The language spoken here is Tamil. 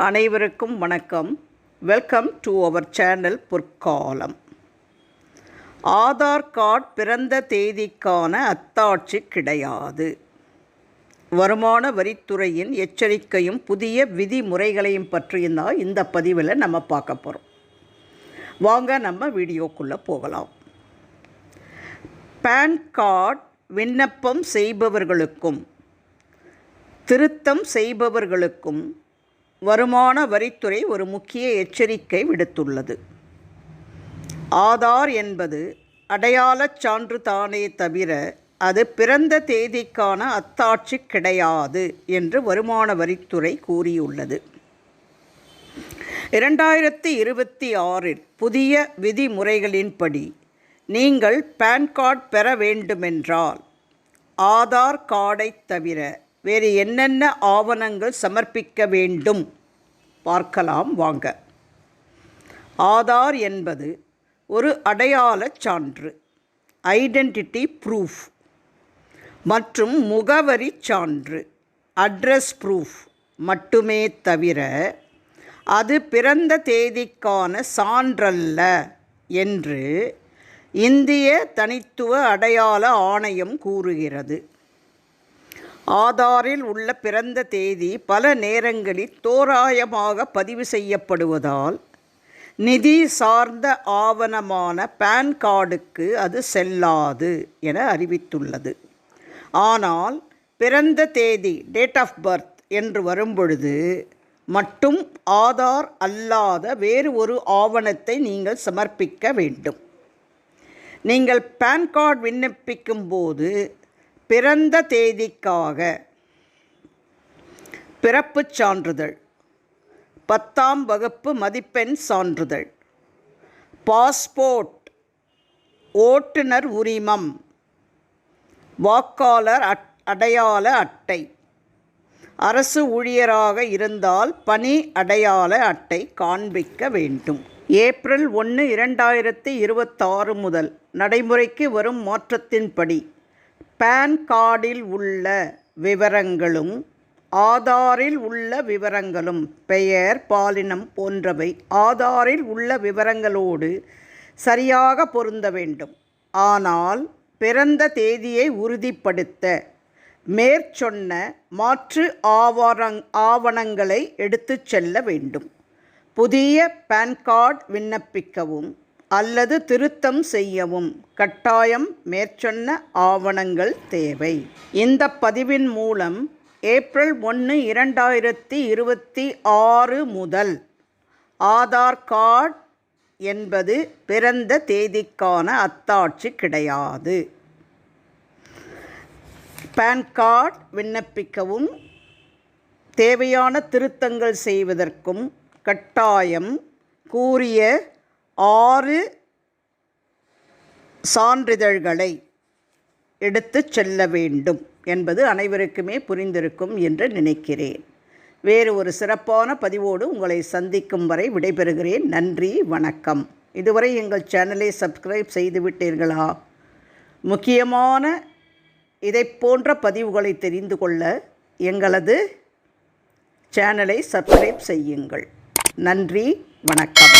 அனைவருக்கும் வணக்கம். வெல்கம் டு அவர் சேனல் பொற்காலம். ஆதார் கார்டு பிறந்த தேதிக்கான அத்தாட்சி கிடையாது. வருமான வரித்துறையின் எச்சரிக்கையும் புதிய விதிமுறைகளையும் பற்றியும் தான் இந்த பதிவில் நம்ம பார்க்க போகிறோம். வாங்க நம்ம வீடியோக்குள்ளே போகலாம். பேன் கார்டு விண்ணப்பம் செய்பவர்களுக்கும் திருத்தம் செய்பவர்களுக்கும் வருமான வரித்துறை ஒரு முக்கிய எச்சரிக்கை விடுத்துள்ளது. ஆதார் என்பது அடையாளச் சான்று தானே தவிர அது பிறந்த தேதிக்கான அத்தாட்சி கிடையாது என்று வருமான வரித்துறை கூறியுள்ளது. 2026 புதிய விதிமுறைகளின்படி நீங்கள் பேன் கார்டு பெற வேண்டுமென்றால் ஆதார் கார்டை தவிர வேறு என்னென்ன ஆவணங்கள் சமர்ப்பிக்க வேண்டும் பார்க்கலாம் வாங்க. ஆதார் என்பது ஒரு அடையாளச் சான்று, ஐடென்டிட்டி ப்ரூஃப், மற்றும் முகவரி சான்று, அட்ரஸ் ப்ரூஃப் மட்டுமே தவிர அது பிறந்த தேதிக்கான சான்றல்ல என்று இந்திய தனித்துவ அடையாள ஆணையம் கூறுகிறது. ஆதாரில் உள்ள பிறந்த தேதி பல நேரங்களில் தோராயமாக பதிவு செய்யப்படுவதால் நிதி சார்ந்த ஆவணமான பேன் கார்டுக்கு அது செல்லாது என அறிவித்துள்ளது. ஆனால் பிறந்த தேதி, டேட் ஆஃப் பர்த் என்று வரும்பொழுது மட்டும் ஆதார் அல்லாத வேறு ஒரு ஆவணத்தை நீங்கள் சமர்ப்பிக்க வேண்டும். நீங்கள் பேன் கார்டு விண்ணப்பிக்கும் போது பிறந்த தேதிக்காக பிறப்புச் சான்றிதழ், 10ஆம் வகுப்பு மதிப்பெண் சான்றிதழ், பாஸ்போர்ட், ஓட்டுநர் உரிமம், வாக்காளர் அடையாள அட்டை, அரசு ஊழியராக இருந்தால் பணி அடையாள அட்டை காண்பிக்க வேண்டும். ஏப்ரல் 1, 2026 முதல் நடைமுறைக்கு வரும் மாற்றத்தின்படி பேன் கார்டில் உள்ள விவரங்களும் ஆதாரில் உள்ள விவரங்களும், பெயர், பாலினம் போன்றவை ஆதாரில் உள்ள விவரங்களோடு சரியாக பொருந்த வேண்டும். ஆனால் பிறந்த தேதியை உறுதிப்படுத்த மேற்சொன்ன மாற்று ஆவணங்களை எடுத்துச் செல்ல வேண்டும். புதிய பேன் கார்டு விண்ணப்பிக்கவும் அல்லது திருத்தம் செய்யவும் கட்டாயம் மேற்சொன்ன ஆவணங்கள் தேவை. இந்த பதிவின் மூலம் ஏப்ரல் 1, 2026 முதல் ஆதார் கார்டு என்பது பிறந்த தேதிக்கான அத்தாட்சி கிடையாது. பேன் கார்டு விண்ணப்பிக்கவும் தேவையான திருத்தங்கள் செய்வதற்கும் கட்டாயம் கூறிய 6 சான்றிதழ்களை எடுத்துச் செல்ல வேண்டும் என்பது அனைவருக்குமே புரிந்திருக்கும் என்று நினைக்கிறேன். வேறு ஒரு சிறப்பான பதிவோடு உங்களை சந்திக்கும் வரை விடைபெறுகிறேன். நன்றி, வணக்கம். இதுவரை எங்கள் சேனலை சப்ஸ்கிரைப் செய்துவிட்டீர்களா? முக்கியமான இதை போன்ற பதிவுகளை தெரிந்து கொள்ள எங்களது சேனலை சப்ஸ்கிரைப் செய்யுங்கள். நன்றி, வணக்கம்.